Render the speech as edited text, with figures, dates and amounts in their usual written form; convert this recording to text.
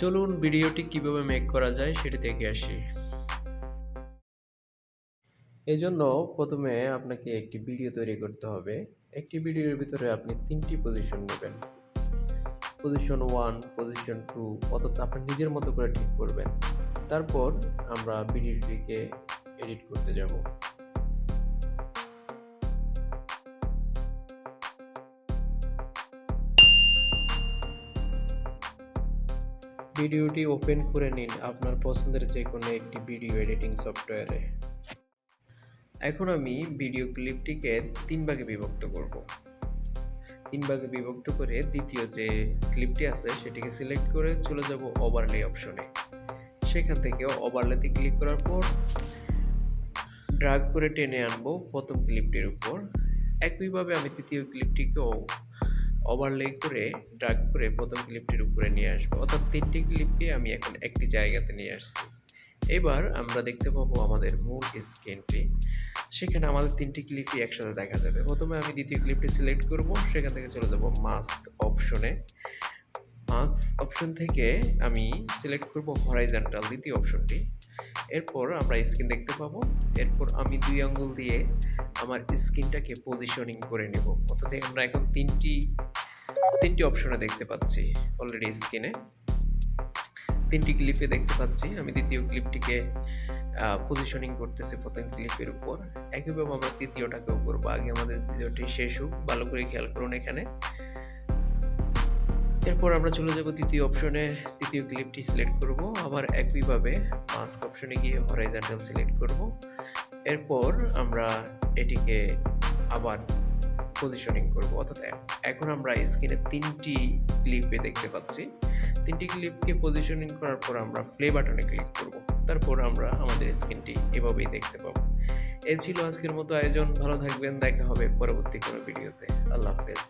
চলুন ভিডিওটি কিভাবে মেক করা যায় সেটি দেখে আসি। এজন্য প্রথমে আপনাকে একটি ভিডিও তৈরি করতে হবে। একটি ভিডিওর ভিতরে আপনি ৩টি পজিশন নেবেন। পজিশন 1, পজিশন 2 অর্থাৎ আপনার নিজের মতো করে ঠিক করবেন। তারপর আমরা ভিডিওটিকে এডিট করতে যাব। ভিডিওটি ওপেন করে নিন আপনার পছন্দের যেকোনো একটি ভিডিও এডিটিং সফটওয়্যারে। এখন আমি ভিডিও ক্লিপটিকে ৩ ভাগে বিভক্ত করব। ৩ ভাগে বিভক্ত করে দ্বিতীয় যে ক্লিপটি আছে সেটিকে সিলেক্ট করে চলে যাব ওভারলে অপশনে। সেখান থেকে ওভারলেতে ক্লিক করার পর ড্র্যাগ করে টেনে আনবো প্রথম ক্লিপটির উপর। একইভাবে আমি তৃতীয় ক্লিপটিকেও ওভারলে করে ড্র্যাগ করে প্রথম ক্লিপটির উপরে নিয়ে আসবো। অর্থাৎ ৩টি ক্লিপকে আমি এখন একটি জায়গাতে নিয়ে আসছি। এবার আমরা দেখতে পাবো আমাদের মূল স্ক্রিনটি। সেখানে আমাদের ৩টি ক্লিপই একসাথে দেখা যাবে। প্রথমে আমি দ্বিতীয় ক্লিপটি সিলেক্ট করব, সেখান থেকে চলে যাব মাস্ক অপশনে। মাস্ক অপশন থেকে আমি সিলেক্ট করব হরাইজন্টাল দ্বিতীয় অপশনটি। এরপর আমরা স্ক্রিন দেখতে পাবো। এরপর আমি ২ আঙ্গুল দিয়ে আমার স্ক্রিনটাকে পজিশনিং করে নেব। অর্থাৎ আমরা এখন ৩টি অপশনে দেখতে পাচ্ছি অলরেডি স্ক্রিনে। ৩টি ক্লিপে দেখতে পাচ্ছি। আমি দ্বিতীয় ক্লিপটিকে পজিশনিং করতেছি প্রথম ক্লিপের উপর। একইভাবে আমরা তৃতীয়টাকেও করবো। আগে আমাদের দ্বিতীয়টি শেষ হোক, ভালো করে খেয়াল করুন এখানে। এরপর আমরা চলে যাব তৃতীয় অপশনে, তৃতীয় ক্লিপটি সিলেক্ট করব। আবার একইভাবে মাস্ক অপশনে গিয়ে হরাইজন্টাল সিলেক্ট করব। এরপর আমরা এটিকে আবার পজিশনিং করব। অর্থাৎ এখন আমরা স্ক্রিনে ৩টি ক্লিপে দেখতে পাচ্ছি। ৩টি ক্লিপকে পজিশনিং করার পর আমরা প্লে বাটনে ক্লিক করব। তারপর আমরা আমাদের স্ক্রিনটি এভাবেই দেখতে পাবো। এই ছিল আজকের মতো আয়োজন। ভালো থাকবেন, দেখা হবে পরবর্তী কোনো ভিডিওতে। আল্লাহ হাফেজ।